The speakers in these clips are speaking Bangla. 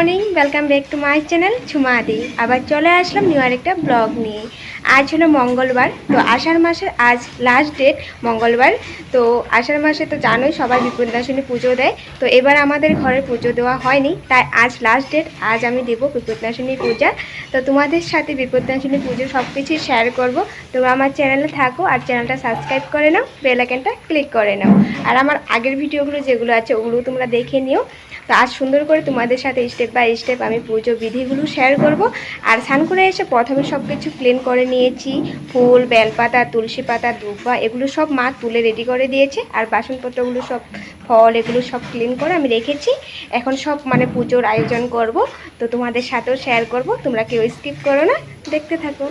Morning, welcome back to my channel Jhumadi. আবার চলে আসলাম নিউ আরেকটা ব্লগ নিয়ে। আজ হলো মঙ্গলবার, তো আষাঢ় মাসের আজ লাস্ট ডেট মঙ্গলবার। তো আষাঢ় মাসে তো জানোই সবাই বিপদনাশিনী পুজো দেয়। তো এবার আমাদের ঘরে পুজো দেওয়া হয়নি, তাই আজ লাস্ট ডেট, আজ আমি দেবো বিপদনাশিনী পূজা। তো তোমাদের সাথে বিপদনাশিনী পুজো সব কিছুই শেয়ার করবো। তোমরা আমার চ্যানেলে থাকো আর চ্যানেলটা সাবস্ক্রাইব করে নাও, বেল আইকনটা ক্লিক করে নাও। আর আমার আগের ভিডিওগুলো যেগুলো আছে ওগুলো তোমরা দেখে নিও। তো আজ সুন্দর করে তোমাদের সাথে স্টেপ বাই স্টেপ আমি পুজো বিধিগুলো শেয়ার করব। আর স্নান করে এসে প্রথমে সব কিছু ক্লিন করে নিয়েছি। ফুল, বেলপাতা, তুলসী পাতা, দুব্বা এগুলো সব মা তুলে রেডি করে দিয়েছে। আর বাসনপত্রগুলো সব, ফল এগুলো সব ক্লিন করে আমি রেখেছি। এখন সব পুজোর আয়োজন করব। তো তোমাদের সাথেও শেয়ার করব, তোমরা কেউ স্কিপ করো না, দেখতে থাকো।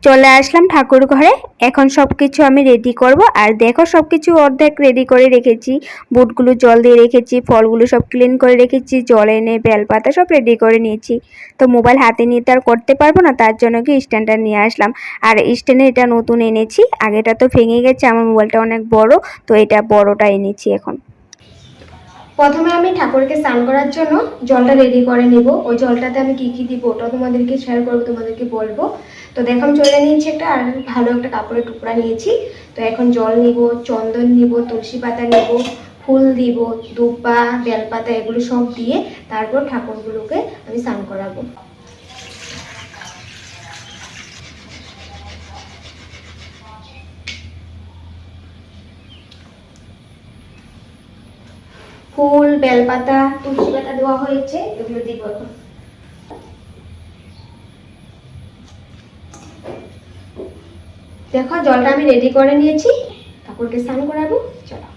চলে আসলাম ঠাকুর ঘরে। এখন সব কিছু আমি রেডি করব। আর দেখো সব কিছু অর্ধেক রেডি করে রেখেছি। বুটগুলো জল দিয়ে রেখেছি, ফলগুলো সব ক্লিন করে রেখেছি, জল এনে বেলপাতা সব রেডি করে নিয়েছি। তো মোবাইল হাতে নিয়ে তো আর করতে পারবো না, তার জন্য কি স্ট্যান্ডটা নিয়ে আসলাম। আর স্ট্যান্ডে এটা নতুন এনেছি, আগেটা তো ভেঙে গেছে, আমার মোবাইলটা অনেক বড়, তো এটা বড়টা এনেছি। এখন প্রথমে আমি ঠাকুরকে স্নান করার জন্য জলটা রেডি করে নিব। ওই জলটাতে আমি কি কি দিব ওটা তোমাদেরকে শেয়ার করবো, তোমাদেরকে বলবো। তো দেখো আমি চলে নিয়েছি একটা, আর ভালো একটা কাপড়ের টুকরা নিয়েছি। তো এখন জল নিব, চন্দন নিব, তুলসী পাতা নিব, ফুল দিব, দুব্বা, বেলপাতা এগুলো সব দিয়ে তারপর ঠাকুরগুলোকে আমি স্নান করাবো। ফুল, বেলপাতা, তুলসী পাতা দেওয়া হয়েছে, এগুলো দিব এখন। দেখো জলটা আমি রেডি করে নিয়েছি, ঠাকুরকে স্নান করাবো, চলো।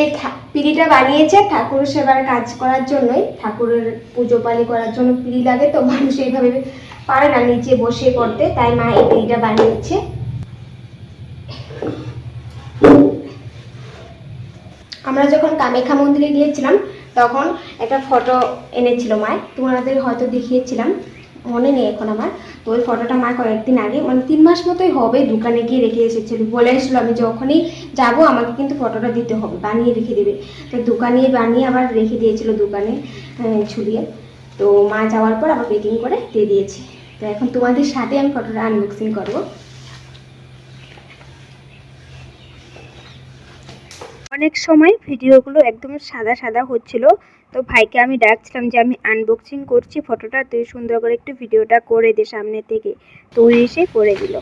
এই পিঁড়িটা বানিয়েছে ঠাকুর সেবার কাজ করার জন্যই, ঠাকুরের পুজো পালি করার জন্য পিঁড়ি লাগে, তো মানুষ এইভাবে পারে না নিচে বসে করতে, তাই মা এই পিঁড়িটা বানিয়েছে। আমরা যখন কামাখ্যা মন্দিরে গিয়েছিলাম তখন একটা ফটো এনেছিল মায়, তোমাদের হয়তো দেখিয়েছিলাম, মনে নেই এখন আমার। তো ওই ফটোটা মা কয়েকদিন আগে, 3 মাস মতোই হবে, দোকানে গিয়ে রেখে এসেছিল। বলে এসেছিল আমি যখনই যাব আমাকে কিন্তু ফটোটা দিতে হবে, বানিয়ে রেখে দেবে। তো দোকানে বানিয়ে আবার রেখে দিয়েছিল দোকানে ঝুলিয়ে। তো মা যাওয়ার পর আবার প্যাকিং করে দিয়ে দিয়েছে। তো এখন তোমাদের সাথে আমি ফটোটা আনবক্সিং করবো। অনেক সময় ভিডিওগুলো একদম সাদা সাদা হচ্ছিল, তো ভাইকে আমি ডাকছিলাম যে আমি আনবক্সিং করছি ফটোটা, তুই সুন্দর করে একটু ভিডিওটা করে দে সামনে থেকে। তো উনি এসে করে দিল।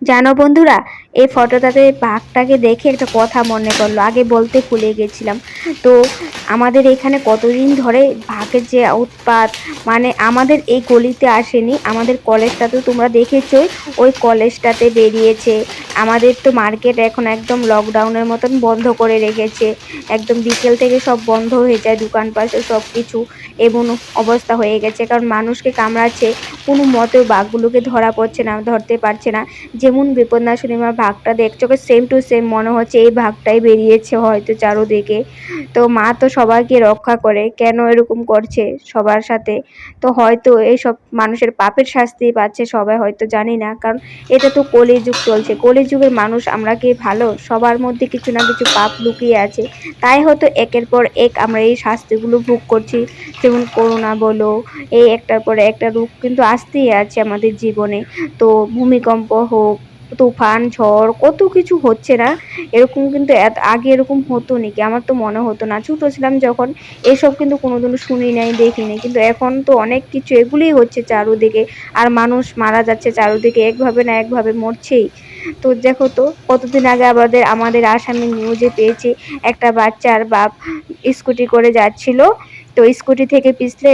জানো বন্ধুরা, এই ফটোটাতে বাঘটাকে দেখে একটা কথা মনে করলো, আগে বলতে ভুলে গেছিলাম। তো আমাদের এখানে কতদিন ধরে বাঘের যে উৎপাত, আমাদের এই গলিতে আসেনি, আমাদের কলেজটাতে তোমরা দেখেছই, ওই কলেজটাতে বেরিয়েছে। আমাদের তো মার্কেট এখন একদম লকডাউনের মতন বন্ধ করে রেখেছে, একদম বিকেল থেকে সব বন্ধ হয়ে যায়, দোকান পাশে সব কিছু এমন অবস্থা হয়ে গেছে, কারণ মানুষকে কামড়াচ্ছে, কোনো মতেও বাঘগুলোকে ধরা পড়ছে না, ধরতে পারছে না। যেমন বিপদনাশিনী আমার ভাগটা দেখছো, সেম টু সেম মনে হচ্ছে এই ভাগটাই বেরিয়েছে হয়তো চারোদিকে। তো মা তো সবাইকে রক্ষা করে, কেন এরকম করছে সবার সাথে? তো হয়তো এইসব মানুষের পাপের শাস্তি পাচ্ছে সবাই, হয়তো জানি না, কারণ এটা তো কলিযুগ চলছে, কলিযুগের মানুষ আমরা কি ভালো? সবার মধ্যে কিছু না কিছু পাপ লুকিয়ে আছে, তাই হয়তো একের পর এক আমরা এই শাস্তিগুলো ভোগ করছি। যেমন করোনা বলো, এই একটার পর একটা রোগ কিন্তু আসতেই আছে আমাদের জীবনে। তো ভূমিকম্প হোক, তুফান, ঝড়, কত কিছু হচ্ছে না এরকম, কিন্তু আগে এরকম হতো নাকি? আমার তো মনে হতো না, ছোট ছিলাম যখন, এসব কিন্তু কোনোদিনও শুনি নাই, দেখিনি, কিন্তু এখন তো অনেক কিছু এগুলোই হচ্ছে চারুদিকে। আর মানুষ মারা যাচ্ছে চারুদিকে, একভাবে না একভাবে মরছেই। তো দেখো তো কতদিন আগে আমাদের আসামে নিউজে পেয়েছি, একটা বাচ্চার বাপ স্কুটি করে যাচ্ছিল, তো স্কুটি থেকে পিছলে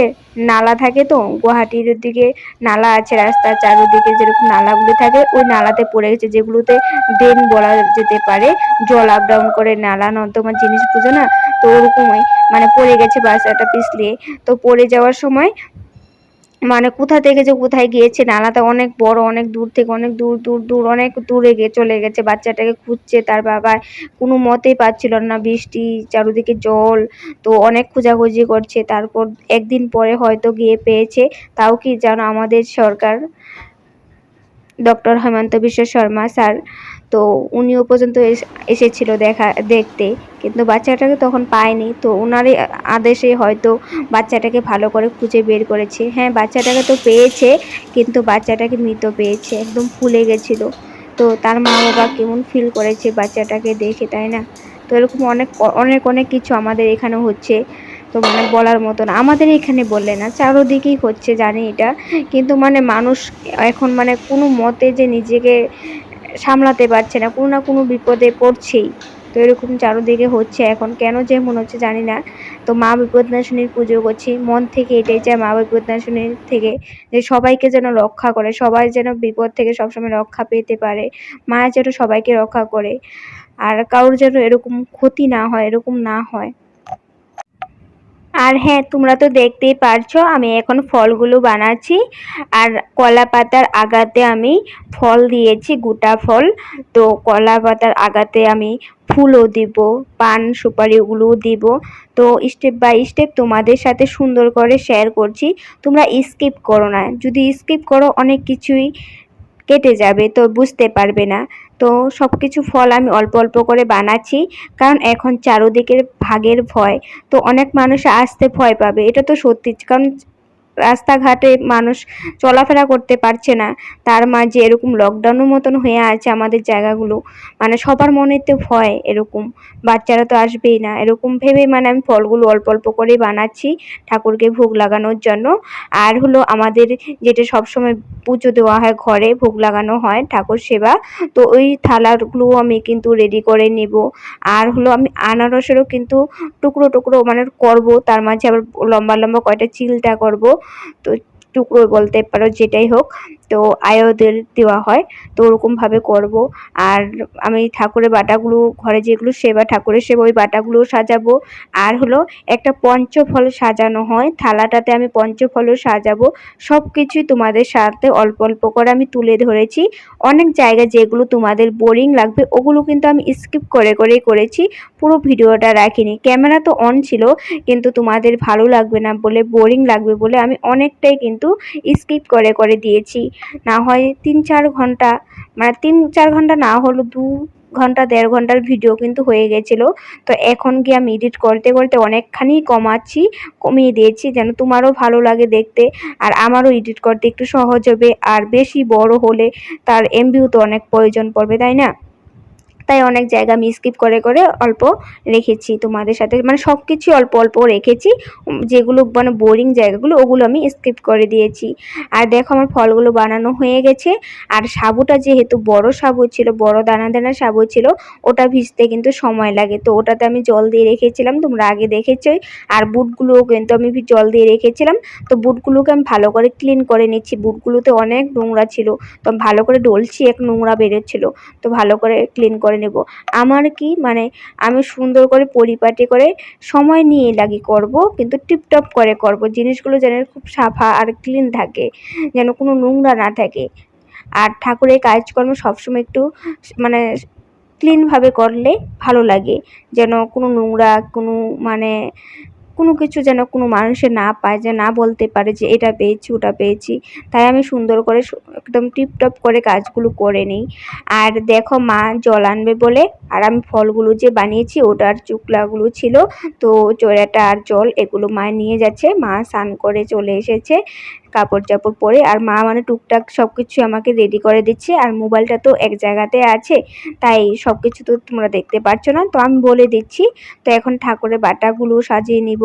নালা থাকে, তো গুয়াহাটির দিকে নালা আছে, রাস্তার চারিদিকে যেরকম নালাগুলো থাকে ওই নালাতে পড়ে গেছে, যেগুলোতে ড্রেন বলা যেতে পারে, জল আপ ডাউন করে, নালা নর্দমা জিনিস বুঝো না, তো ওরকমই মানে পড়ে গেছে বাচ্চাটা পিছলে। তো পড়ে যাওয়ার সময় মানে কোথা থেকে যে কোথায় গিয়েছে, নালাটা অনেক বড়, অনেক দূর থেকে অনেক দূর দূর দূর অনেক দূরে গিয়ে চলে গেছে। বাচ্চাটাকে খুঁজছে তার বাবা, কোনো মতেই পাচ্ছিল না, বৃষ্টি চারিদিকে জল, তো অনেক খোঁজাখুঁজি করছে। তারপর একদিন পরে হয়তো গিয়ে পেয়েছে। তাও কি জানো, আমাদের সরকার ডক্টর হেমন্ত বিশ্ব শর্মা স্যার, তো উনিও পর্যন্ত এসেছিল দেখতে, কিন্তু বাচ্চাটাকে তখন পায়নি। তো ওনারই আদেশে হয়তো বাচ্চাটাকে ভালো করে খুঁজে বের করেছে। হ্যাঁ, বাচ্চাটাকে তো পেয়েছে, কিন্তু বাচ্চাটাকে মৃত পেয়েছে, একদম ফুলে গেছিল। তো তার মা বাবা কেমন ফিল করেছে বাচ্চাটাকে দেখে, তাই না? তো এরকম অনেক অনেক অনেক কিছু আমাদের এখানে হচ্ছে, তো মানে বলার মতো না। আমাদের এখানে বললে না, চারোদিকেই হচ্ছে জানি এটা, কিন্তু মানে মানুষ এখন মানে কোনো মতে যে নিজেকে সামলাতে পারছে না, কোনো না কোনো বিপদে পড়ছেই। তো এরকম চারোদিকে হচ্ছে এখন, কেন যে মনে হচ্ছে জানি না। তো মা বিপদনাশিনীর পুজো করছি, মন থেকে এটাই চাই মা বিপদনাশিনীর থেকে, যে সবাইকে যেন রক্ষা করে, সবাই যেন বিপদ থেকে সবসময় রক্ষা পেতে পারে, মা যেন সবাইকে রক্ষা করে, আর কারোর যেন এরকম ক্ষতি না হয়, এরকম না হয়। আর হ্যাঁ, তোমরা তো দেখতেই পারছো আমি এখন ফলগুলো বানাচ্ছি, আর কলা পাতার আগাতে আমি ফল দিয়েছি, গোটা ফল। তো কলা পাতার আগাতে আমি ফুলও দিব, পান সুপারি ওগুলোও দিব। তো স্টেপ বাই স্টেপ তোমাদের সাথে সুন্দর করে শেয়ার করছি, তোমরা স্কিপ করো না, যদি স্কিপ করো অনেক কিছুই কেটে যাবে, তো বুঝতে পারবে না। তো সব কিছু ফল আমি অল্প অল্প করে বানাচ্ছি, কারণ এখন চারোদিকের ভাগের ভয়, তো অনেক মানুষ আসতে ভয় পাবে, এটা তো সত্যি। কারণ রাস্তাঘাটে মানুষ চলাফেরা করতে পারছে না, তার মাঝে এরকম লকডাউনের মতন হয়ে আছে আমাদের জায়গাগুলো, মানে সবার মনেতে ভয়, এরকম বাচ্চারা তো আসবেই না, এরকম ভেবে মানে আমি ফলগুলো অল্প অল্প করে বানাচ্ছি ঠাকুরকে ভোগ লাগানোর জন্য। আর হলো আমাদের যেটা সবসময় পুজো দেওয়া হয়, ঘরে ভোগ লাগানো হয় ঠাকুর সেবা, তো ওই থালাগুলো আমি কিন্তু রেডি করে নিব। আর হলো আমি আনারসেরও কিন্তু টুকরো টুকরো মানে করব, তার মাঝে আবার লম্বা লম্বা কয়টা চিলটা করব, তো টুকরো বলতে পারো যেটাই হোক, তো আয়োদের দেওয়া হয়, তো ওরকমভাবে করব। আর আমি ঠাকুরের বাটাগুলো ঘরে যেগুলো সেবা, ঠাকুরের সেবা, ওই বাটাগুলো সাজাবো। আর হলো একটা পঞ্চফল সাজানো হয়, থালাটাতে আমি পঞ্চফলও সাজাবো। সব কিছুই তোমাদের সাথে অল্প অল্প করে আমি তুলে ধরেছি। অনেক জায়গা যেগুলো তোমাদের বোরিং লাগবে ওগুলো কিন্তু আমি স্কিপ করে করেই করেছি, পুরো ভিডিওটা রাখিনি। ক্যামেরা তো অন ছিল, কিন্তু তোমাদের ভালো লাগবে না বলে, বোরিং লাগবে বলে আমি অনেকটাই কিন্তু স্কিপ করে করে দিয়েছি। না হয় 3-4 ঘন্টা, মানে 3-4 ঘন্টা না হলো 2 ঘন্টা 1.5 ঘন্টার ভিডিও কিন্তু হয়ে গেছিল। তো এখন গিয়ে আমি এডিট করতে করতে অনেকখানি কমিয়ে দিয়েছি, যেন তোমারও ভালো লাগে দেখতে, আর আমারও এডিট করতে একটু সহজ হবে। আর বেশি বড় হলে তার এমবিও তো অনেক প্রয়োজন পড়বে, তাই না? তাই অনেক জায়গা আমি স্কিপ করে করে অল্প রেখেছি তোমাদের সাথে, মানে সব কিছু অল্প অল্প রেখেছি, যেগুলো মানে বোরিং জায়গাগুলো ওগুলো আমি স্কিপ করে দিয়েছি। আর দেখো আমার ফলগুলো বানানো হয়ে গেছে। আর সাবুটা যেহেতু বড় সাবু ছিল, বড় দানা দানা সাবু ছিল, ওটা ভিজতে কিন্তু সময় লাগে, তো ওটাতে আমি জল দিয়ে রেখেছিলাম, তোমরা আগে দেখেছোই। আর বুটগুলোও কিন্তু আমি জল দিয়ে রেখেছিলাম, তো বুটগুলোকে আমি ভালো করে ক্লিন করে নিচ্ছি, বুটগুলোতে অনেক নোংরা ছিল, তো আমি ভালো করে ডলছি, এক নোংরা বেরোচ্ছিল, তো ভালো করে ক্লিন করে নেব। আমার কি মানে আমি সুন্দর করে পরিপাটি করে সময় নিয়ে লাগি করব, কিন্তু টিপটপ করে করব, জিনিসগুলো যেন খুব সাফা আর ক্লিন থাকে, যেন কোনো নোংরা না থাকে। আর ঠাকুরের কাজকর্ম সবসময় একটু মানে ক্লিনভাবে করলে ভালো লাগে, যেন কোনো নোংরা কোনো মানে কোনো কিছু যেন কোনো মানুষে না পায়, যে না বলতে পারে যে এটা পেয়েছি ওটা পেয়েছি। তাই আমি সুন্দর করে একদম টিপটপ করে কাজগুলো করে নিই। আর দেখো মা জল আনবে বলে, আর আমি ফলগুলো যে বানিয়েছি ওটার চুকলাগুলো ছিল, তো চড়াটা আর জল এগুলো মা নিয়ে যাচ্ছে, মা স্নান করে চলে এসেছে কাপড় চাপড় পরে, আর মা মানে টুকটাক সব কিছু আমাকে রেডি করে দিচ্ছে। আর মোবাইলটা তো এক জায়গাতে আছে, তাই সব কিছু তো তোমরা দেখতে পাচ্ছ না, তো আমি বলে দিচ্ছি। তো এখন ঠাকুরের বাটাগুলো সাজিয়ে নিব।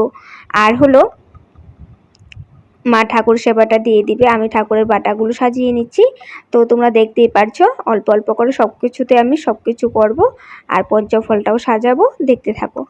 আর হলো মা ঠাকুর সেবাটা দিয়ে দিবে, আমি ঠাকুরের বাটাগুলো সাজিয়ে নিচ্ছি। তো তোমরা দেখতেই পারছো অল্প অল্প করে সব কিছুতে আমি সব কিছু করবো, আর পঞ্চফলটাও সাজাবো, দেখতে থাকো।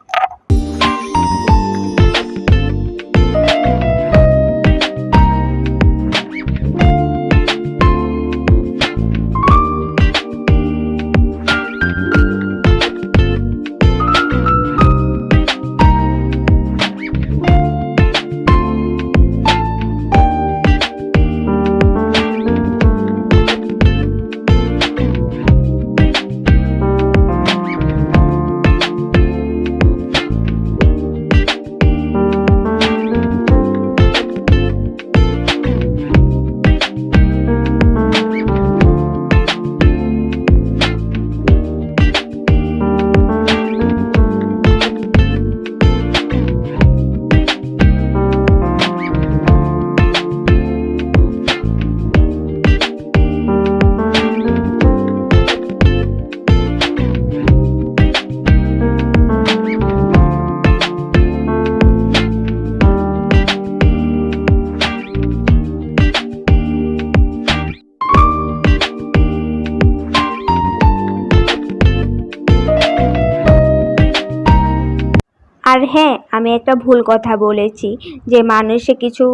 আর হ্যাঁ, আমি একটা ভুল কথা বলেছি যে মানুষে কিছু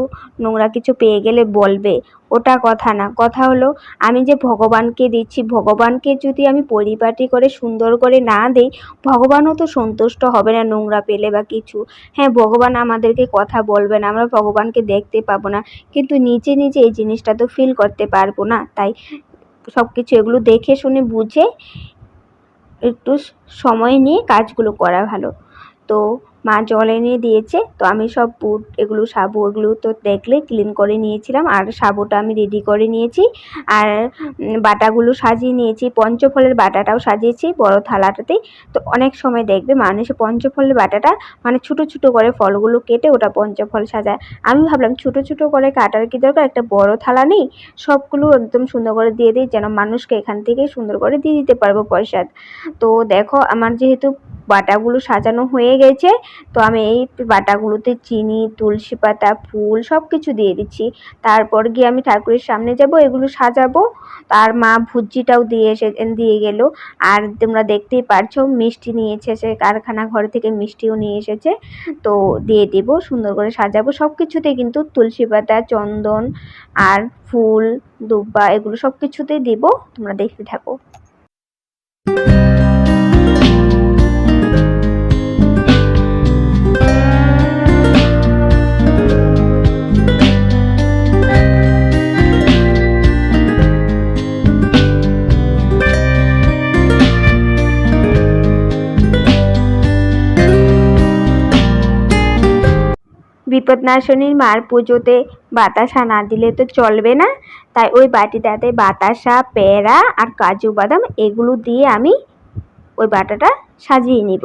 নোংরা কিছু পেয়ে গেলে বলবে, ওটা কথা না। কথা হলো আমি যে ভগবানকে দিচ্ছি, ভগবানকে যদি আমি পরিপাটি করে সুন্দর করে না দিই, ভগবানও তো সন্তুষ্ট হবে না নোংরা পেলে বা কিছু। হ্যাঁ, ভগবান আমাদেরকে কথা বলবে না, আমরা ভগবানকে দেখতে পাবো না, কিন্তু নিজে নিজে এই জিনিসটা তো ফিল করতে পারবো না। তাই সব কিছু এগুলো দেখে শুনে বুঝে একটু সময় নিয়ে কাজগুলো করা ভালো। তো মা জল এনে দিয়েছে, তো আমি সব বুট এগুলো সাবু এগুলো তো দেখলে ক্লিন করে নিয়েছিলাম, আর সাবুটা আমি রেডি করে নিয়েছি, আর বাটাগুলো সাজিয়ে নিয়েছি, পঞ্চফলের বাটাটাও সাজিয়েছি বড় থালাটাতেই। তো অনেক সময় দেখবে মানুষে পঞ্চফলের বাটাটা মানে ছোট ছোট করে ফলগুলো কেটে ওটা পঞ্চফল সাজায়। আমি ভাবলাম ছোট ছোট করে কাটার কি দরকার, একটা বড় থালা নেই, সবগুলো একদম সুন্দর করে দিয়ে দিই, যেন মানুষকে এখান থেকে সুন্দর করে দিয়ে দিতে পারবো প্রসাদ। তো দেখো আমার যেহেতু বাটাগুলো সাজানো হয়ে গেছে, তো আমি এই বাটাগুলোতে চিনি, তুলসী পাতা, ফুল সব কিছু দিয়ে দিচ্ছি। তারপর গিয়ে আমি ঠাকুরের সামনে যাব, এগুলো সাজাবো। তার মা ভুজিটাও দিয়ে গেল। আর তোমরা দেখতেই পারছো মিষ্টি নিয়ে এসেছে, কারখানা ঘর থেকে মিষ্টিও নিয়ে এসেছে, তো দিয়ে দেবো, সুন্দর করে সাজাবো। সব কিছুতে কিন্তু তুলসী পাতা, চন্দন আর ফুল, দুব্বা এগুলো সব কিছুতেই দেবো, তোমরা দেখতে থাকো। বিপদনাশিনীর মার পুজোতে বাতাসা না দিলে তো চলবে না, তাই ওই বাটিটাতে বাতাসা, পেয়ারা আর কাজু বাদাম এগুলো দিয়ে আমি ওই বাটাটা সাজিয়ে নিব।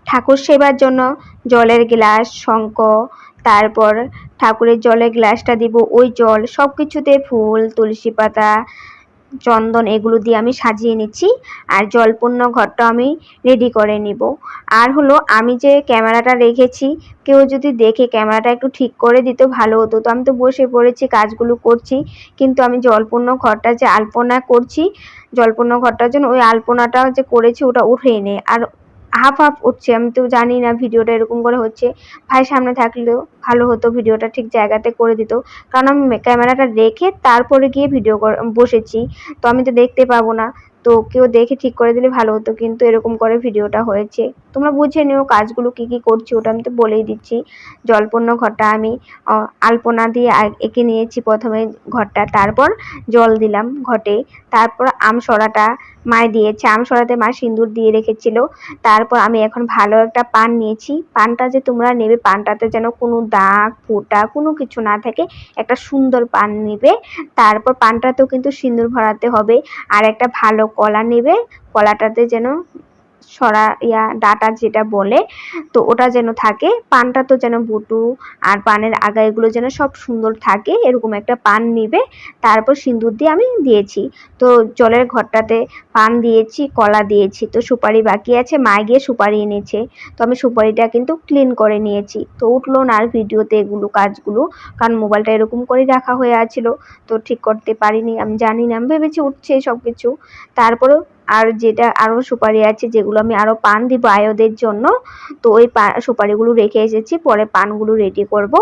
ঠাকুর সেবার জন্য জলের গ্লাস, শঙ্খ, তারপর ঠাকুরের জলের গ্লাসটা দিব, ওই জল সব কিছুতে ফুল, তুলসী পাতা, চন্দন এগুলো দিয়ে আমি সাজিয়ে নিচ্ছি। আর জলপূর্ণ ঘরটা আমি রেডি করে নিব। আর হলো আমি যে ক্যামেরাটা রেখেছি, কেউ যদি দেখে ক্যামেরাটা একটু ঠিক করে দিত ভালো হতো। তো আমি তো বসে পড়েছি, কাজগুলো করছি, কিন্তু আমি জলপূর্ণ ঘরটা যে আলপনা করছি, জলপূর্ণ ঘরটার জন্য ওই আলপনাটা যে করেছি ওটা উঠে নেই, আর হাফ হাফ উঠছে। আমি তো জানি না ভিডিওটা এরকম করে হচ্ছে, ভাই সামনে থাকলেও ভালো হতো, ভিডিওটা ঠিক জায়গাতে করে দিত, কারণ আমি ক্যামেরাটা রেখে তারপরে গিয়ে ভিডিও বসেছি, তো আমি তো দেখতে পাবো না। তো কেউ দেখে ঠিক করে দিলে ভালো হতো, কিন্তু এরকম করে ভিডিওটা হয়েছে। তোমরা বুঝে নিও কাজগুলো কি কি করছি, ওটা আমি তো বলেই দিচ্ছি। জলপূর্ণ ঘরটা আমি আলপনা দিয়ে এঁকে নিয়েছি প্রথমে ঘরটা, তারপর জল দিলাম ঘটে, তারপর আমসরাটা মায় দিয়েছে, আমসরাতে মা সিঁদুর দিয়ে রেখেছিল। তারপর আমি এখন ভালো একটা পান নিয়েছি, পানটা যে তোমরা নেবে পানটাতে যেন কোনো দাগ ফোঁটা কোনো কিছু না থাকে, একটা সুন্দর পান নেবে। তারপর পানটাতেও কিন্তু সিঁদুর ভরাতে হবে। আর একটা ভালো কলা নেবে, কলাটাতে যেন ডাটা যেটা বলে, তো ওটা যেন থাকে। পানটা তো যেন বুটু আর পানের আগা এগুলো যেন সব সুন্দর থাকে, এরকম একটা পান নিবে। তারপর সিঁদুর দিয়ে আমি দিয়েছি। তো জলের ঘরটাতে পান দিয়েছি, কলা দিয়েছি, তো সুপারি বাকি আছে, মা গিয়ে সুপারি এনেছে। তো আমি সুপারিটা কিন্তু ক্লিন করে নিয়েছি। তো উঠলো না আর ভিডিওতে এগুলো কাজগুলো, কারণ মোবাইলটা এরকম করে রাখা হয়ে আছে, তো ঠিক করতে পারিনি। আমি জানি না, আমি ভেবেছি উঠছে সব কিছু। তারপরেও আর যেটা আরও সুপারি আছে, যেগুলো আমি আরও পান দিব আয়োদের জন্য, তো ওই সুপারিগুলো রেখে এসেছি, পরে পানগুলো রেডি করব।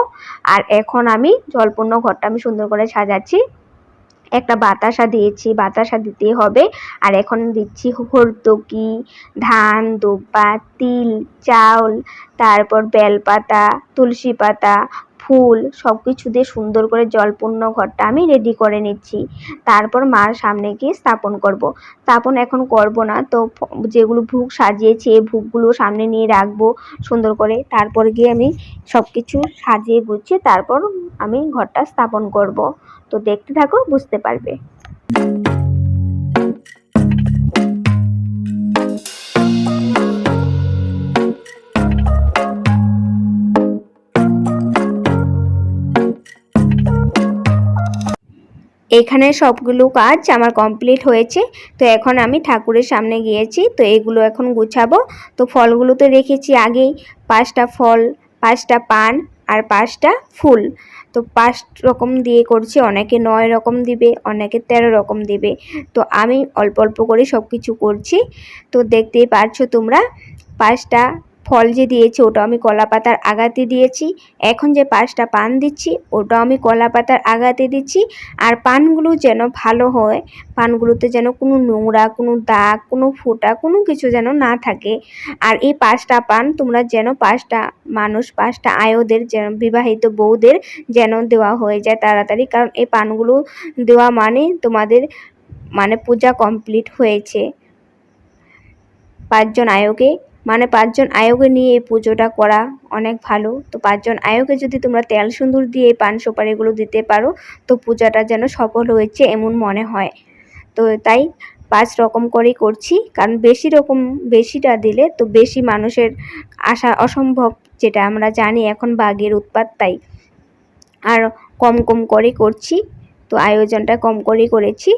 আর এখন আমি জলপূর্ণ ঘরটা আমি সুন্দর করে সাজাচ্ছি। একটা বাতাসা দিয়েছি, বাতাসা দিতে হবে। আর এখন দিচ্ছি হরতকি, ধান, দুব্বা, তিল, চাউল, তারপর বেলপাতা, তুলসী পাতা, ফুল সব কিছু দিয়ে সুন্দর করে জলপূর্ণ ঘরটা আমি রেডি করে নিচ্ছি। তারপর মার সামনে গিয়ে স্থাপন করব। স্থাপন এখন করব না, তো যেগুলো ভোগ সাজিয়েছি এই ভোগগুলো সামনে নিয়ে রাখবো সুন্দর করে। তারপর গিয়ে আমি সব কিছু সাজিয়ে গুছিয়ে তারপর আমি ঘরটা স্থাপন করব। তো দেখতে থাকো, বুঝতে পারবে। এখানে সবগুলো কাজ আমার কমপ্লিট হয়েছে। তো এখন আমি ঠাকুরের সামনে গিয়েছি, তো এগুলো এখন গুছাবো। তো ফলগুলো তো রেখেছি আগেই, 5টা ফল, 5টা পান আর 5টা ফুল। তো 5 রকম দিয়ে করছি, অনেকে 9 রকম দিবে, অনেকে 13 রকম দিবে। তো আমি অল্প অল্প করে সব কিছু করছি। তো দেখতেই পারছো তোমরা, 5টা ফল যে দিয়েছি ওটা আমি কলা পাতার আগাতে দিয়েছি। এখন যে 5টা পান দিচ্ছি ওটাও আমি কলা পাতার আগাতে দিচ্ছি। আর পানগুলো যেন ভালো হয়, পানগুলোতে যেন কোনো নোংরা, কোনো দাগ, কোনো ফোঁটা, কোনো কিছু যেন না থাকে। আর এই 5টা পান তোমরা যেন 5টা মানুষ, 5টা আয়োদের যেন, বিবাহিত বউদের যেন দেওয়া হয়ে যায় তাড়াতাড়ি। কারণ এই পানগুলো দেওয়া মানে তোমাদের মানে পূজা কমপ্লিট হয়েছে। 5জন আয়োগে, মানে 5জন আয়োগে নিয়ে এই পুজোটা করা অনেক ভালো। তো 5জন আয়োগে যদি তোমরা তেল সিঁদুর দিয়ে এই পান সুপারিগুলো দিতে পারো, তো পূজাটা যেন সফল হয়েছে এমন মনে হয়। তো তাই 5 রকম করেই করছি, কারণ বেশিটা দিলে তো বেশি মানুষের আসা অসম্ভব, যেটা আমরা জানি এখন বাঘের উৎপাত। তাই আর কম কম করে করছি, তো আয়োজনটা কম করেই করেছি।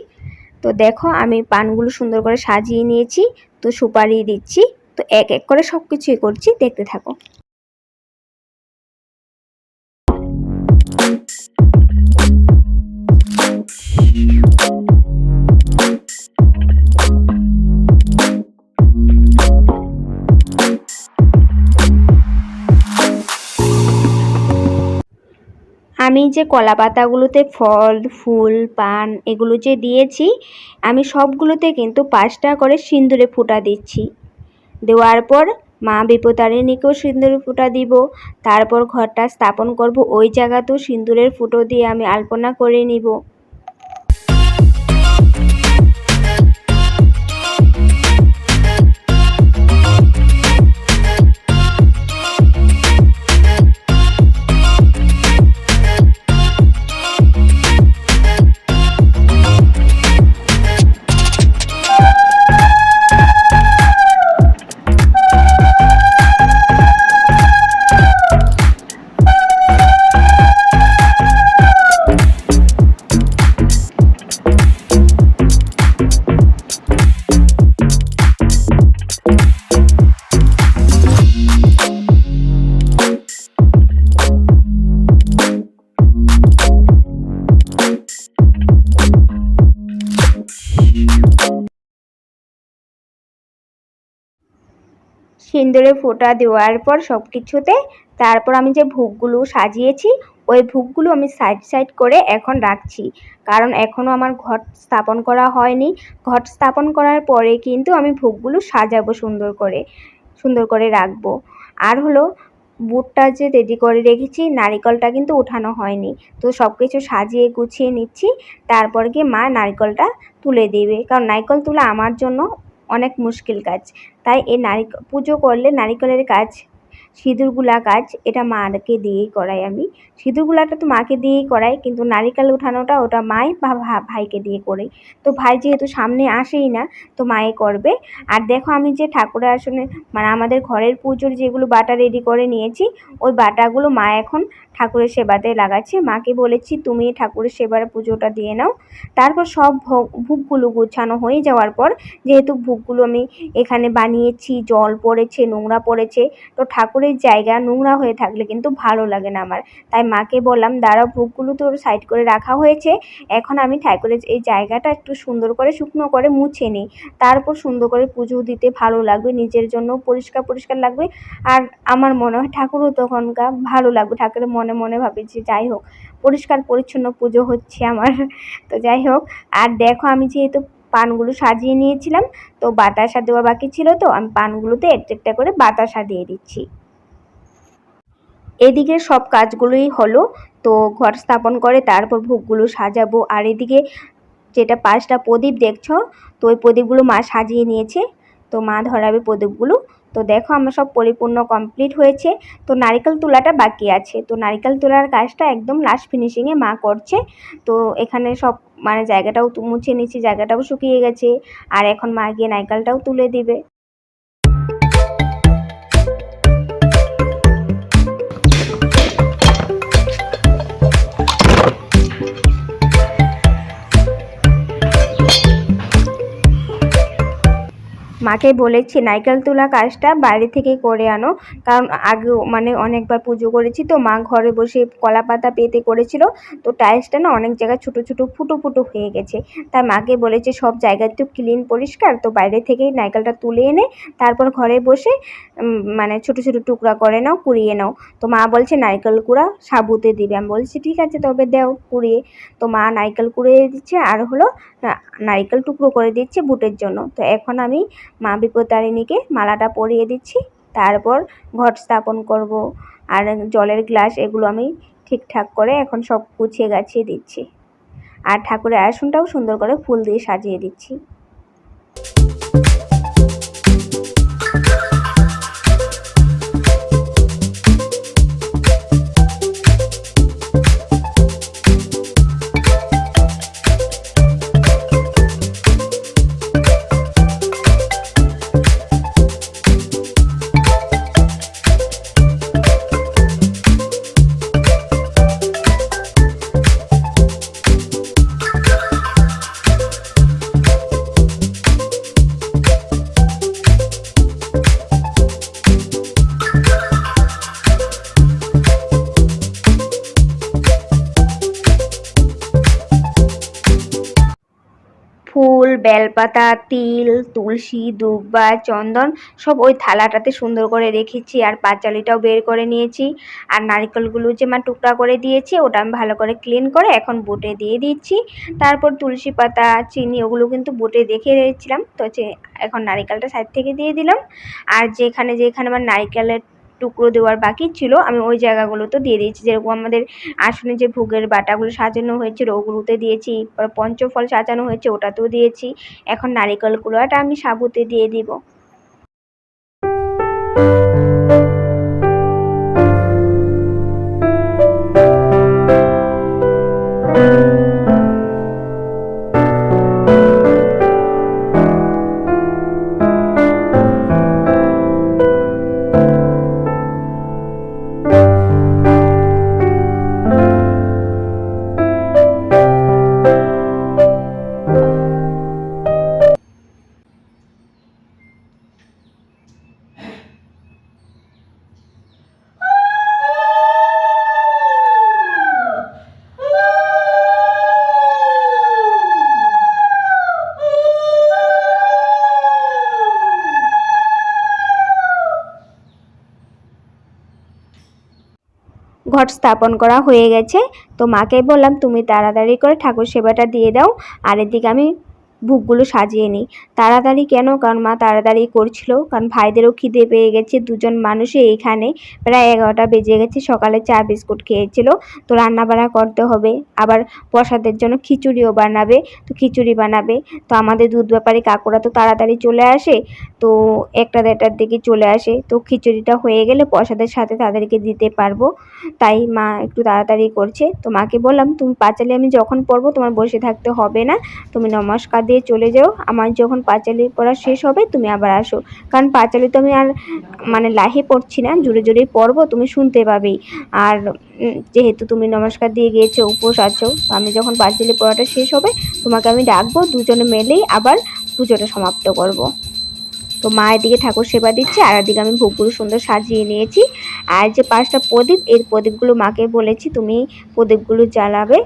তো দেখো আমি পানগুলো সুন্দর করে সাজিয়ে নিয়েছি, তো সুপারি দিচ্ছি। তো এক এক করে সব কিছুই করছি, দেখতে থাকো। আমি যে কলা পাতাগুলোতে ফল, ফুল, পান এগুলো যে দিয়েছি, আমি সবগুলোতে কিন্তু 5টা করে সিঁদুরে ফোঁটা দিচ্ছি। দেওয়ার পর মা বিপত্তারিণীকেও সিঁদুরের ফোঁটা দিব। তারপর ঘরটা স্থাপন করব, ওই জায়গাতেও সিঁদুরের ফুটো দিয়ে আমি আলপনা করে নিব। সিঁদুরে ফোঁটা দেওয়ার পর সব কিছুতে, তারপর আমি যে ভোগগুলো সাজিয়েছি ওই ভোগগুলো আমি সাইড সাইড করে এখন রাখছি। কারণ এখনও আমার ঘট স্থাপন করা হয়নি। ঘট স্থাপন করার পরে কিন্তু আমি ভোগগুলো সাজাবো, সুন্দর করে রাখবো। আর হলো বুটটা যে রেডি করে রেখেছি, নারিকেলটা কিন্তু ওঠানো হয়নি। তো সব কিছু সাজিয়ে গুছিয়ে নিচ্ছি, তারপর গিয়ে মা নারিকেলটা তুলে দেবে। কারণ নারিকেল তোলা আমার জন্য অনেক মুশকিল কাজ। তাই এই পুজো করলে নারিকেলের কাজ, সিঁদুরগুলা কাজ, এটা মাকে দিয়েই করাই আমি। সিঁদুরগুলাটা তো মাকে দিয়েই করাই, কিন্তু নারিকেল উঠানোটা ওটা মাই বা ভাইকে দিয়ে করি। তো ভাই যেহেতু সামনে আসেই না, তো মায়ে করবে। আর দেখো আমি যে ঠাকুরের আসনে, মানে আমাদের ঘরের পুজোর যেগুলো বাটা রেডি করে নিয়েছি, ওই বাটাগুলো মা এখন ঠাকুরের সেবাতে লাগাচ্ছে। মাকে বলেছি তুমি ঠাকুরের সেবার পুজোটা দিয়ে নাও। তারপর সব ভোগগুলো গোছানো হয়ে যাওয়ার পর, যেহেতু ভোগগুলো আমি এখানে বানিয়েছি, জল পড়েছে, নোংরা পড়েছে, তো ঠাকুরের জায়গা নোংরা হয়ে থাকলে কিন্তু ভালো লাগে না আমার। তাই মাকে বললাম দাঁড়াও, ভোগগুলো তো সাইড করে রাখা হয়েছে, এখন আমি ঠাকুরের এই জায়গাটা একটু সুন্দর করে শুকনো করে মুছে নিই। তারপর সুন্দর করে পুজো দিতে ভালো লাগবে, নিজের জন্য পরিষ্কার পরিষ্কার লাগবে। আর আমার মনে হয় ঠাকুরও তখনকার ভালো লাগবে। ঠাকুরের মনে মনে ভাবে যে যাই হোক, পরিষ্কার পরিচ্ছন্ন পুজো হচ্ছে আমার। তো যাই হোক, আর দেখো আমি যেহেতু পানগুলো সাজিয়ে নিয়েছিলাম, তো বাতাসা দেওয়া বাকি ছিল, তো আমি পানগুলোতে একটা একটা করে বাতাসা দিয়ে দিচ্ছি। এদিকে সব কাজগুলোই হলো, তো ঘর স্থাপন করে তারপর ভোগগুলো সাজাবো। আর এদিকে যেটা 5টা প্রদীপ দেখছো, তো ওই প্রদীপগুলো মা সাজিয়ে নিয়েছে, তো মা ধরাবে প্রদীপগুলো। তো দেখো আমার সব পরিপূর্ণ কমপ্লিট হয়েছে। তো নারকেল তোলাটা বাকি আছে, তো নারকেল তোলার কাজটা একদম লাস্ট ফিনিশিংয়ে মা করছে। তো এখানে সব মানে জায়গাটাও মুছে নিচ্ছি, জায়গাটাও শুকিয়ে গেছে। আর এখন মা গিয়ে নারকেলটাও তুলে দিবে। মাকে বলেছি নারকেল তোলা কাজটা বাইরে থেকে করে আনো, কারণ আগেও মানে অনেকবার পুজো করেছি তো মা ঘরে বসে কলা পাতা পেতে করেছিল, তো টাইলসটা না অনেক জায়গায় ছোটো ছোটো ফুটো ফুটো হয়ে গেছে। তাই মাকে বলেছে সব জায়গা একটু ক্লিন পরিষ্কার, তো বাইরে থেকেই নারকেলটা তুলে এনে তারপর ঘরে বসে মানে ছোটো ছোটো টুকরা করে নাও, কুড়িয়ে নাও। তো মা বলছে নারকেল কুড়া সাবুতে দিবে। আমি বলছি ঠিক আছে তবে দাও কুড়িয়ে। তো মা নারকেল কুড়িয়ে দিচ্ছে আর হলো নারকেল টুকরো করে দিচ্ছে বুটের জন্য। তো এখন আমি মা বিপত্তারিণীকে মালাটা পরিয়ে দিচ্ছি, তারপর ঘট স্থাপন করব। আর জলের গ্লাস এগুলো আমি ঠিকঠাক করে এখন সব গুছিয়ে গাছিয়ে দিচ্ছি। আর ঠাকুরের আসনটাও সুন্দর করে ফুল দিয়ে সাজিয়ে দিচ্ছি। ফুল, বেলপাতা, তিল, তুলসী, দুব্বা, চন্দন সব ওই থালাটাতে সুন্দর করে রেখেছি। আর পাঁচালিটাও বের করে নিয়েছি। আর নারকেলগুলো যে মা টুকরা করে দিয়েছি ওটা আমি ভালো করে ক্লিন করে এখন বুটে দিয়ে দিচ্ছি। তারপর তুলসী পাতা, চিনি ওগুলো কিন্তু বুটে রেখে রেখেছিলাম, তো এখন নারকেলটা সাইড থেকে দিয়ে দিলাম। আর যেখানে যেখানে আমার নারকেলের টুকরো দেওয়ার বাকি ছিল আমি ওই জায়গাগুলো তো দিয়ে দিয়েছি। যেরকম আমাদের আসনে যে ভোগের বাটাগুলো সাজানো হয়েছিল ওগুলোতে দিয়েছি, পঞ্চফল সাজানো হয়েছে ওটাতেও দিয়েছি। এখন নারিকেল কুড়াটা আমি সাবুতে দিয়ে দিব। ঘট স্থাপন করা হয়ে গেছে, তো মাকে বললাম তুমি তাড়াতাড়ি করে ঠাকুর সেবাটা দিয়ে দাও, আর এদিকে আমি ভোগগুলো সাজিয়ে নিই। তাড়াতাড়ি কেন, কারণ মা তাড়াতাড়ি করছিল, কারণ ভাইদেরও খিদে পেয়ে গেছে। দুজন মানুষই এইখানে প্রায় 11টা বেজে গেছে, সকালে চা বিস্কুট খেয়েছিল, তো রান্না বান্না করতে হবে। আবার প্রসাদের জন্য খিচুড়িও বানাবে, তো খিচুড়ি বানাবে। তো আমাদের দুধ ব্যাপারী কাকুরা তো তাড়াতাড়ি চলে আসে, তো 1টা 1:30টার দিকে চলে আসে, তো খিচুড়িটা হয়ে গেলে প্রসাদের সাথে তাদেরকে দিতে পারবো। তাই মা একটু তাড়াতাড়ি করছে। তো মাকে বললাম তুমি পাঁচালি আমি যখন পড়বো তোমার বসে থাকতে হবে না, তুমি নমস্কার দিয়ে চলে যাও, আমার যখন পাঁচালি পড়া শেষ হবে তুমি আবার আসো। কারণ পাঁচালি তো আমি আর মানে লাহে পড়ছি না, জোরে জোরেই পড়বো, তুমি শুনতে পাবেই। আর যেহেতু তুমি নমস্কার দিয়ে গিয়েছো, উপোস আছো, তো আমি যখন পাঁচালি পড়াটা শেষ হবে তোমাকে আমি ডাকবো, দুজনে মিলেই আবার পুজোটা সমাপ্ত করব। তো মা এদিকে ঠাকুর সেবা দিচ্ছে আর এদিকে আমি ভোগগুলো সুন্দর সাজিয়ে নিয়েছি। আর যে 5টা প্রদীপ, এই প্রদীপগুলো মাকে বলেছি তুমি প্রদীপগুলো জ্বালাবে।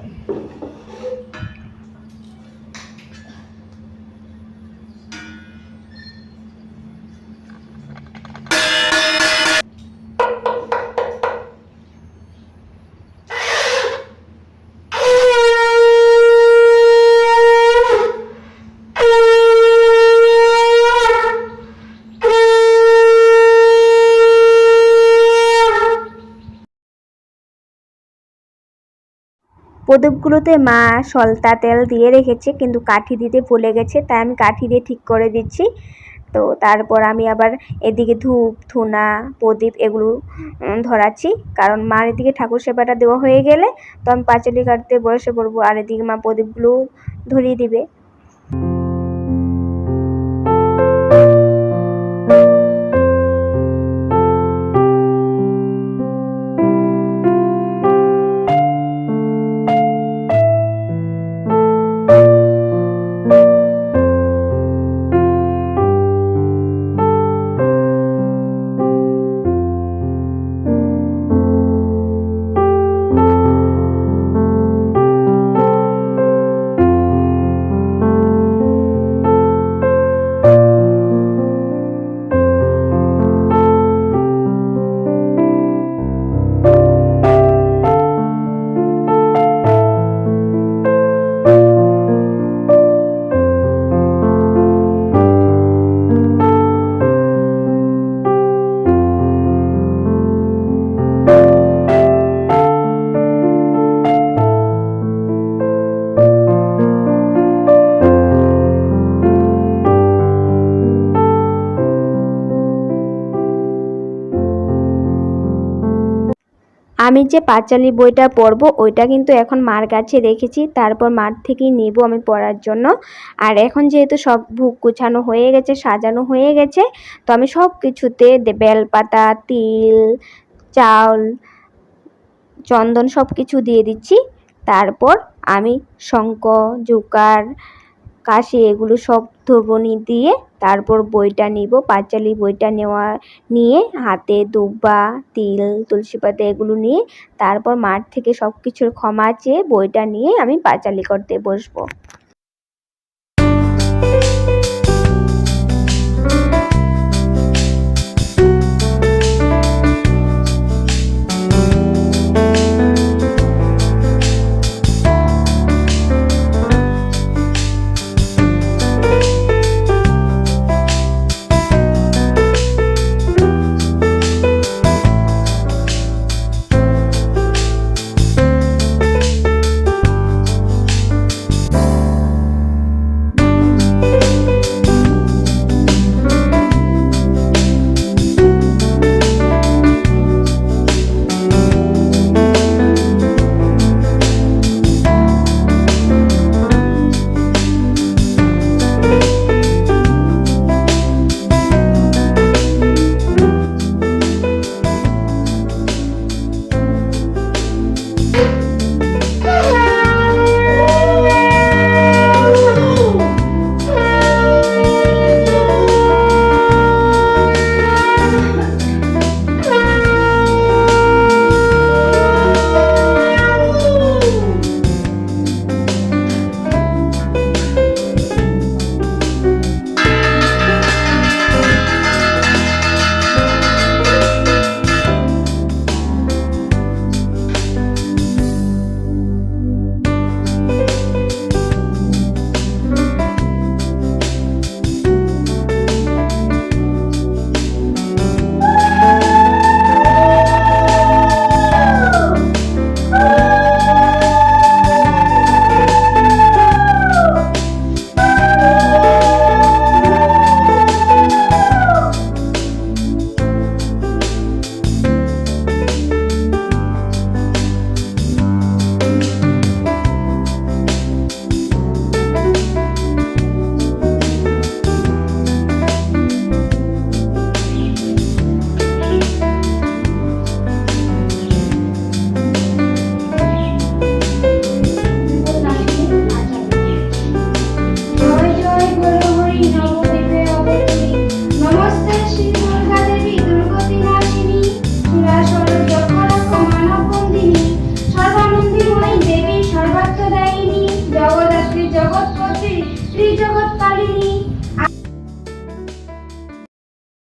প্রদীপগুলোতে মা সলতা তেল দিয়ে রেখেছে, কিন্তু কাঠি দিতে ভুলে গেছে, তাই আমি কাঠি দিয়ে ঠিক করে দিচ্ছি। তো তারপর আমি আবার এদিকে ধূপ ধুনা প্রদীপ এগুলো ধরাচ্ছি, কারণ মার এদিকে ঠাকুর সেবাটা দেওয়া হয়ে গেলে তো আমি পাঁচালি কাটতে বসে পড়বো, আর এদিকে মা প্রদীপগুলো ধরিয়ে দিবে। আমি যে পাঁচালী বইটা পড়বো ওইটা কিন্তু এখন মার কাছে রেখেছি, তারপর মার থেকেই নেব আমি পড়ার জন্য। আর এখন যেহেতু সব ভোগ গুছানো হয়ে গেছে, সাজানো হয়ে গেছে, তো আমি সব কিছুতে বেলপাতা, তিল, চাউল, চন্দন সব কিছু দিয়ে দিচ্ছি। তারপর আমি শঙ্খ, জোকার, কাশি এগুলো সব ধরবনি দিয়ে তারপর বইটা নিব। পাঁচালী বইটা নিয়ে হাতে দুব্বা, তিল, তুলসী পাতা এগুলো নিয়ে তারপর মাঠ থেকে সব কিছুর ক্ষমা চেয়ে বইটা নিয়ে আমি পাঁচালী করতে বসবো।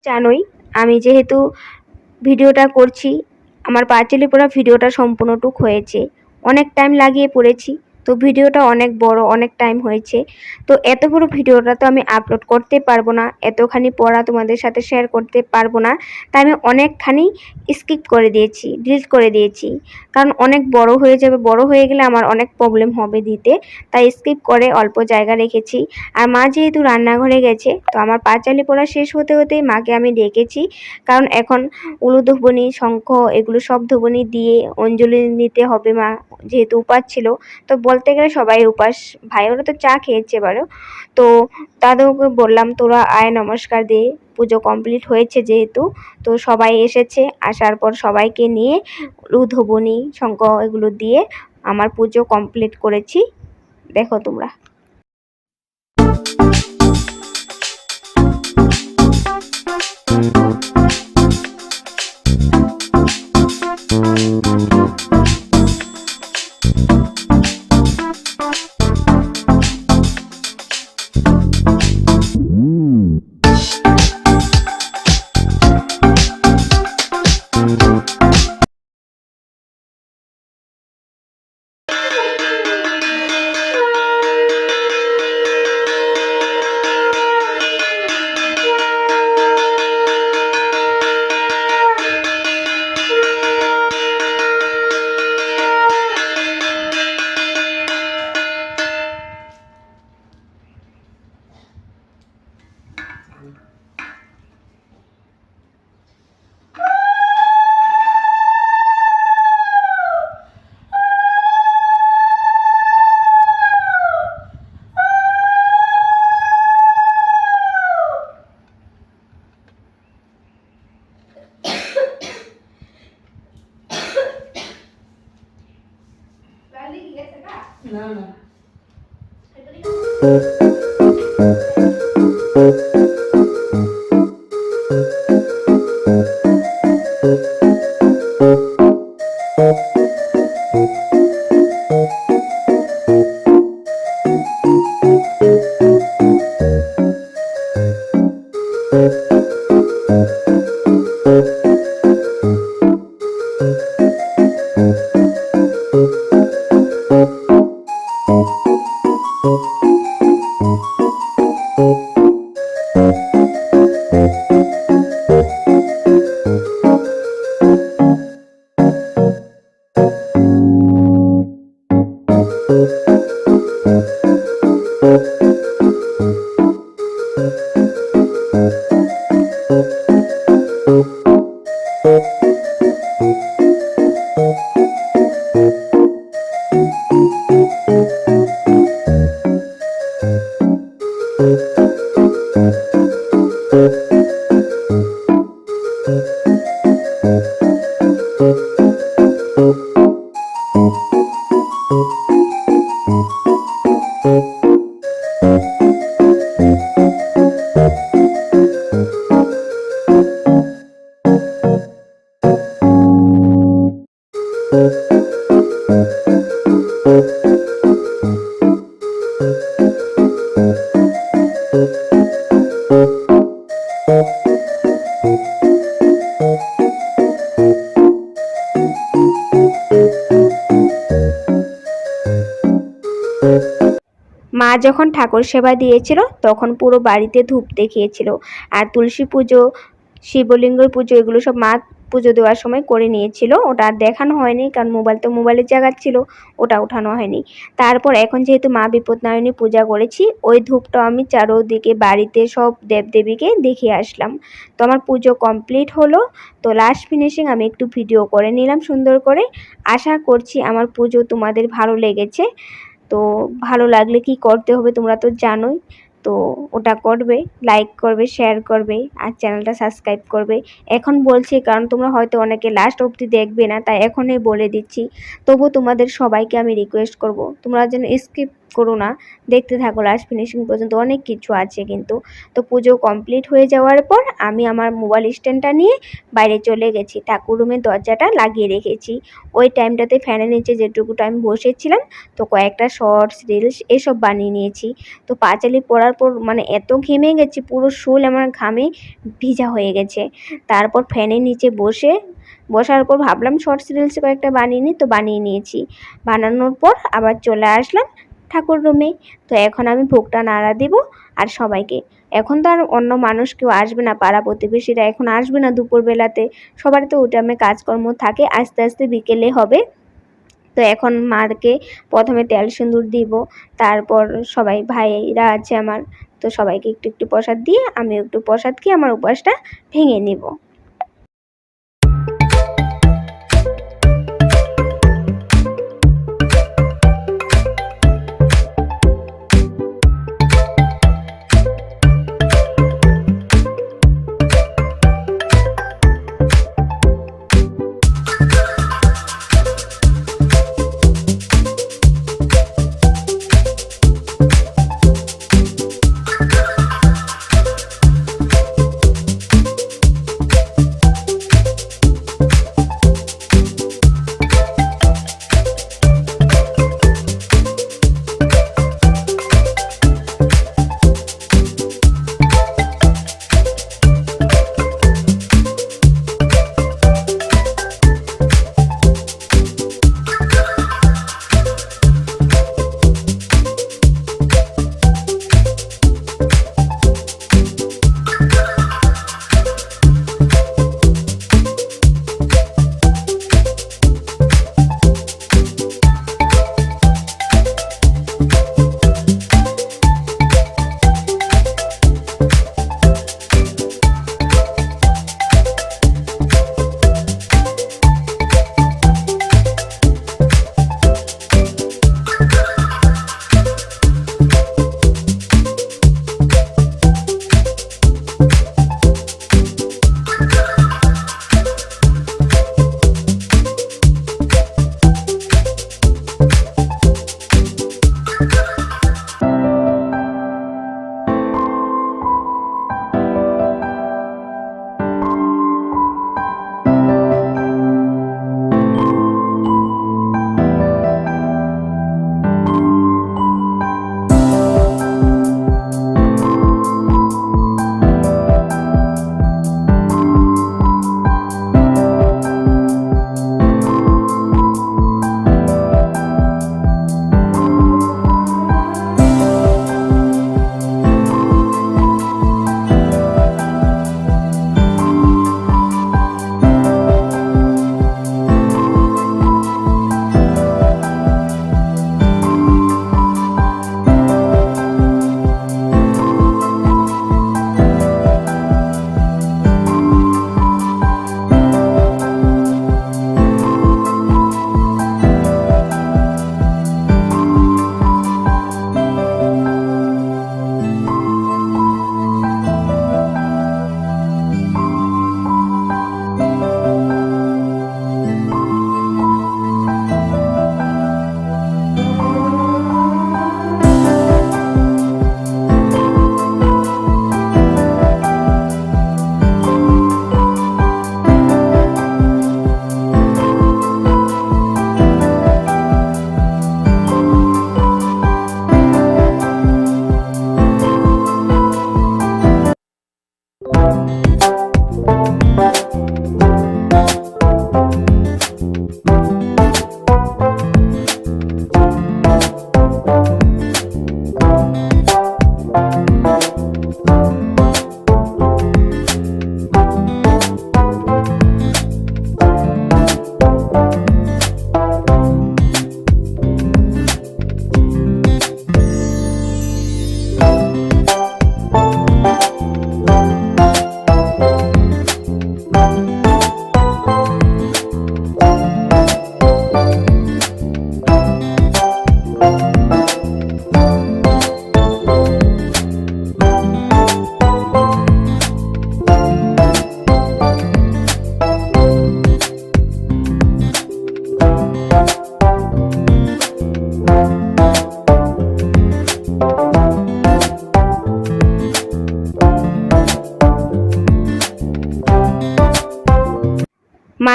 জানোই আমি যেহেতু ভিডিওটা করছি, আমার পাঁচালী পড়া ভিডিওটা সম্পূর্ণটুক হয়েছে, অনেক টাইম লাগিয়ে পড়েছি, তো ভিডিওটা অনেক বড়, অনেক টাইম হয়েছে। তো এত বড় ভিডিওটা তো আমি আপলোড করতে পারবো না, এতখানি পড়া তোমাদের সাথে শেয়ার করতে পারবো না। তাই আমি অনেকখানি স্কিপ করে দিয়েছি, ডিলিট করে দিয়েছি, কারণ অনেক বড় হয়ে যাবে, বড় হয়ে গেলে আমার অনেক প্রবলেম হবে দিতে। তাই স্কিপ করে অল্প জায়গা রেখেছি। আর মা যেহেতু রান্নাঘরে গেছে, তো আমার পাঁচালি পড়া শেষ হতে হতেই মাকে আমি ডেকেছি, কারণ এখন উলুধুবনি, শঙ্খ এগুলো সব ধুবনি দিয়ে অঞ্জলি নিতে হবে। মা যেহেতু উপাস ছিল, তো বলতে গেলে সবাই উপাস, ভাই ওরা তো চা খেয়েছে এবারও। তো দাদুকে বললাম তোরা আয় নমস্কার দে, পুজো কমপ্লিট হয়েছে যেহেতু। তো সবাই এসেছে, আসার পর সবাইকে নিয়ে উলুধুবনি, শঙ্খ এগুলো দিয়ে আমার পুজো কমপ্লিট করেছি। দেখো তোমরা। না না মা যখন ঠাকুর সেবা দিয়েছিল তখন পুরো বাড়িতে ধূপ দেখিয়েছিল। আর তুলসী পুজো, শিবলিঙ্গের পুজো এগুলো সব মা পুজো দেওয়ার সময় করে নিয়েছিল। ওটা আর দেখানো হয়নি, কারণ মোবাইল তো মোবাইলের জায়গা ছিল, ওটা উঠানো হয়নি। তারপর এখন যেহেতু মা বিপদনারায়ণী পূজা করেছি, ওই ধূপটা আমি চারোদিকে বাড়িতে সব দেবদেবীকে দেখিয়ে আসলাম। তো আমার পুজো কমপ্লিট হলো। তো লাস্ট ফিনিশিং আমি একটু ভিডিও করে নিলাম সুন্দর করে। আশা করছি আমার পুজো তোমাদের ভালো লেগেছে। তো ভালো লাগলে কি করতে হবে তোমরা তো জানোই। তো ওটা করবে, লাইক করবে, শেয়ার করবে, আর চ্যানেলটা সাবস্ক্রাইব করবে। এখন বলছি কারণ তোমরা হয়তো অনেকে লাস্ট অবধি দেখবে না, তাই এখনই বলে দিচ্ছি। তবু তোমাদের সবাইকে আমি রিকোয়েস্ট করব তোমরা যেন স্কিপ করো না, দেখতে থাকো লাস্ট ফিনিশিং পর্যন্ত, অনেক কিছু আছে কিন্তু। তো পুজো কমপ্লিট হয়ে যাওয়ার পর আমি আমার মোবাইল স্ট্যান্ডটা নিয়ে বাইরে চলে গেছি, ঠাকুর রুমের দরজাটা লাগিয়ে রেখেছি। ওই টাইমটাতে ফ্যানের নিচে যেটুকু টাইম বসেছিলাম, তো কয়েকটা শর্টস, রিলস এসব বানিয়ে নিয়েছি। তো পাঁচালি পড়ার পর মানে এত ঘেমে গেছি, পুরো শরীর আমার ঘামে ভিজা হয়ে গেছে। তারপর ফ্যানের নিচে বসে বসার পর ভাবলাম শর্টস রিলসে কয়েকটা বানিয়ে নিই, তো বানিয়ে নিয়েছি। বানানোর পর আবার চলে আসলাম ঠাকুর রুমে। তো এখন আমি ভোগটা নাড়া দিব আর সবাইকে। এখন তো আর অন্য মানুষ কেউ আসবে না, পাড়া প্রতিবেশীরা এখন আসবে না দুপুরবেলাতে, সবার তো ওই টাইমে কাজকর্ম থাকে, আস্তে আস্তে বিকেলে হবে। তো এখন মাকে প্রথমে তেল সিঁদুর দিব, তারপর সবাই ভাইরা আছে আমার, তো সবাইকে একটু একটু প্রসাদ দিয়ে আমিও একটু প্রসাদ খেয়ে আমার উপবাসটা ভেঙে নিব।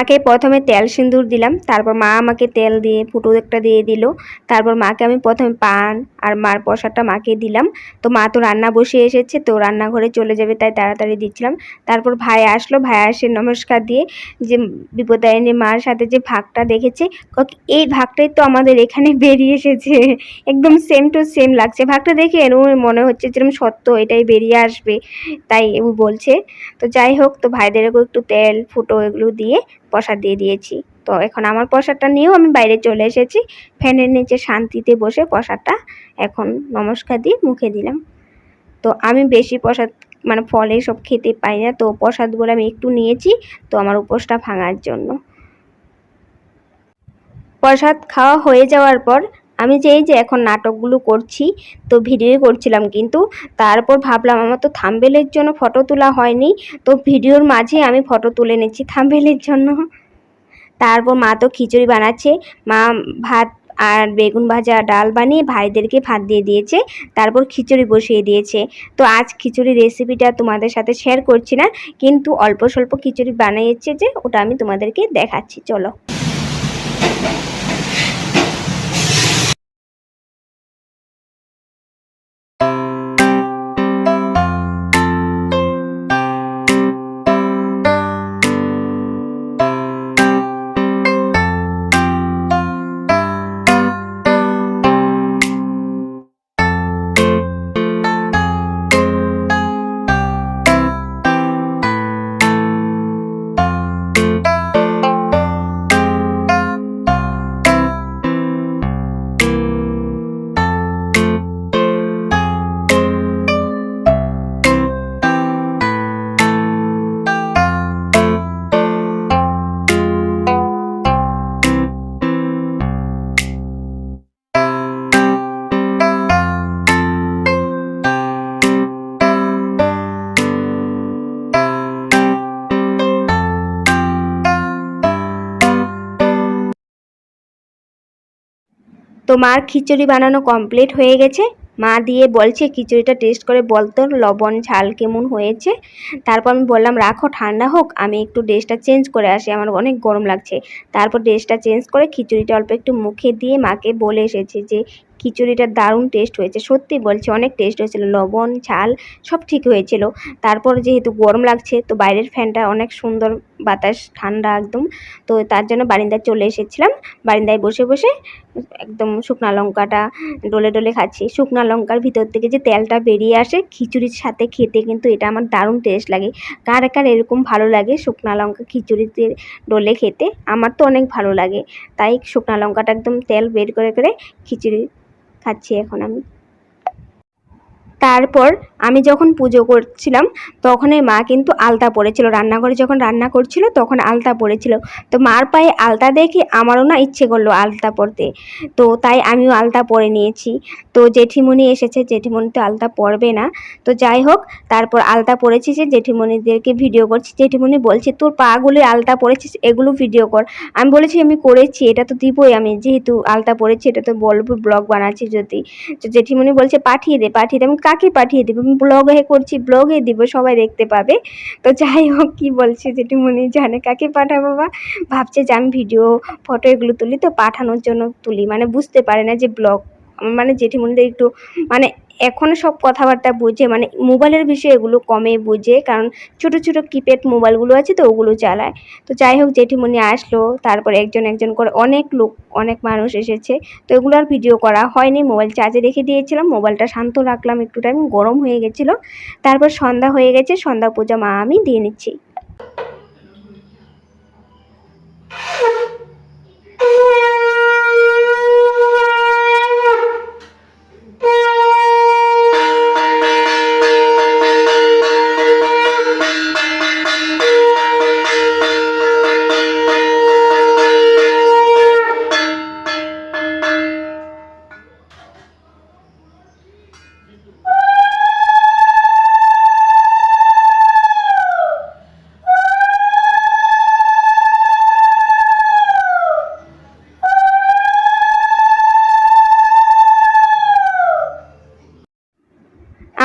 মাকে প্রথমে তেল সিঁদুর দিলাম, তারপর মা আমাকে তেল দিয়ে ফুটো একটা দিয়ে দিল। তারপর মাকে আমি প্রথমে পান আর মার প্রসাদটা মাকে দিলাম। তো মা তো রান্না বসিয়ে এসেছে, তো রান্নাঘরে চলে যাবে তাই তাড়াতাড়ি দিচ্ছিলাম। তারপর ভাই আসলো, ভাই এসে নমস্কার দিয়ে যে বিপদায়নী মার সাথে যে ভাগটা দেখেছে, এই ভাগটাই তো আমাদের এখানে বেরিয়ে এসেছে, একদম সেম টু সেম লাগছে। ভাগটা দেখে এরকম মনে হচ্ছে যেরকম সত্য এটাই বেরিয়ে আসবে, তাই ও বলছে। তো যাই হোক, তো ভাইদেরকেও একটু তেল ফুটো এগুলো দিয়ে প্রসাদ দিয়ে দিয়েছি। তো এখন আমার প্রসাদটা নিয়েও আমি বাইরে চলে এসেছি, ফ্যানের নিচে শান্তিতে বসে প্রসাদটা এখন নমস্কার দিয়ে মুখে দিলাম। তো আমি বেশি প্রসাদ মানে ফল এসব খেতে পাই না, তো প্রসাদগুলো আমি একটু নিয়েছি, তো আমার উপোসটা ভাঙার জন্য। প্রসাদ খাওয়া হয়ে যাওয়ার পর আমি যে এই যে এখন নাটকগুলো করছি, তো ভিডিও করছিলাম, কিন্তু তারপর ভাবলাম আমার তো থাম্বনেলের জন্য ফটো তোলা হয়নি, তো ভিডিওর মাঝে আমি ফটো তুলে নিচ্ছি থাম্বনেলের জন্য। তারপর মা তো খিচুড়ি বানাচ্ছে, মা ভাত আর বেগুন ভাজা ডাল বানিয়ে ভাইদেরকে ভাত দিয়ে দিয়েছে, তারপর খিচুড়ি বসিয়ে দিয়েছে। তো আজ খিচুড়ি রেসিপিটা তোমাদের সাথে শেয়ার করছি না, কিন্তু অল্প স্বল্প খিচুড়ি বানিয়েছে যে ওটা আমি তোমাদেরকে দেখাচ্ছি, চলো। তো মার খিচুড়ি বানানো কমপ্লিট হয়ে গেছে, মা দিয়ে বলছে খিচুড়িটা টেস্ট করে বলতো লবণ ঝাল কেমন হয়েছে। তারপর আমি বললাম রাখো ঠান্ডা হোক, আমি একটু ড্রেসটা চেঞ্জ করে আসি, আমার অনেক গরম লাগছে। তারপর ড্রেসটা চেঞ্জ করে খিচুড়িটা অল্প একটু মুখে দিয়ে মাকে বলে এসেছি যে খিচুড়িটা দারুণ টেস্ট হয়েছে, সত্যি বলছি অনেক টেস্ট হয়েছিল, লবণ ঝাল সব ঠিক হয়েছিল। তারপর যেহেতু গরম লাগছে, তো বাইরের ফ্যানটা অনেক সুন্দর বাতাস ঠান্ডা একদম, তো তার জন্য বারিন্দায় চলে এসেছিলাম। বারিন্দায় বসে বসে একদম শুকনা লঙ্কাটা ডলে ডলে খাচ্ছি। শুকনা লঙ্কার ভিতর থেকে যে তেলটা বেরিয়ে আসে খিচুড়ির সাথে খেতে কিন্তু এটা আমার দারুণ টেস্ট লাগে। কার কার এরকম ভালো লাগে শুকনা লঙ্কা খিচুড়িতে ডলে খেতে? আমার তো অনেক ভালো লাগে, তাই শুকনা লঙ্কাটা একদম তেল বের করে করে খিচুড়ি খাচ্ছি এখন আমি। তারপর আমি যখন পুজো করছিলাম তখনই মা কিন্তু আলতা পরেছিল, রান্নাঘরে যখন রান্না করছিল তখন আলতা পরেছিল। তো মার পায়ে আলতা দেখে আমারও না ইচ্ছে করলো আলতা পরতে, তো তাই আমিও আলতা পরে নিয়েছি। তো জেঠিমণি এসেছে, জেঠিমণি তো আলতা পরবে না, তো যাই হোক তারপর আলতা পরেছি, যে জেঠিমণিদেরকে ভিডিও করছি। জেঠিমণি বলছে তোর পাগুলি আলতা পরেছিস, এগুলো ভিডিও কর। আমি বলেছি আমি করেছি, এটা তো দিবই, আমি যেহেতু আলতা পরেছি এটা তো বলবো, ব্লগ বানাচ্ছি যদি। তো জেঠিমণি বলছে পাঠিয়ে দে পাঠিয়ে দে। আমি কাকে পাঠিয়ে দেবো? আমি ব্লগে করছি, ব্লগে দিব, সবাই দেখতে পাবে। তো যাই হোক, কি বলছে জেঠিমণি জানে কাকে পাঠাবো, বা ভাবছে যে আমি ভিডিও ফটো এগুলো তুলি, তো পাঠানোর জন্য তুলি, মানে বুঝতে পারে না যে ব্লগ। মানে জেঠিমণিদের একটু মানে এখনও সব কথাবার্তা বুঝে, মানে মোবাইলের বিষয়ে এগুলো কমে বুঝে, কারণ ছোট ছোট কিপ্যাড মোবাইলগুলো আছে তো ওগুলো চালায়। তো যাই হোক জেঠিমণি আসলো, তারপর একজন একজন করে অনেক লোক, অনেক মানুষ এসেছে। তো এগুলো আর ভিডিও করা হয়নি, মোবাইল চার্জে রেখে দিয়েছিলাম, মোবাইলটা শান্ত রাখলাম, একটু টাইম গরম হয়ে গেছিলো। তারপর সন্ধ্যা হয়ে গেছে, সন্ধ্যা পূজা মা আমি দিয়ে নিচ্ছি।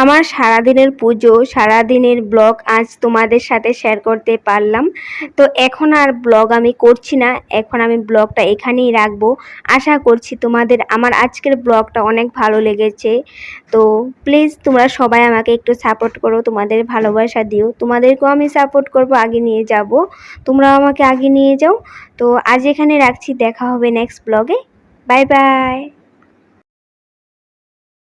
আমার সারাদিনের পুজো, সারাদিনের ব্লগ আজ তোমাদের সাথে শেয়ার করতে পারলাম। তো এখন আর ব্লগ আমি করছি না, এখন আমি ব্লগটা এখানেই রাখবো। আশা করছি তোমাদের আমার আজকের ব্লগটা অনেক ভালো লেগেছে। তো প্লিজ তোমরা সবাই আমাকে একটু সাপোর্ট করো, তোমাদের ভালোবাসা দিও, তোমাদেরকেও আমি সাপোর্ট করব, আগে নিয়ে যাব, তোমরাও আমাকে আগে নিয়ে যাও। তো আজ এখানে রাখছি, দেখা হবে নেক্সট ব্লগে। Bye bye.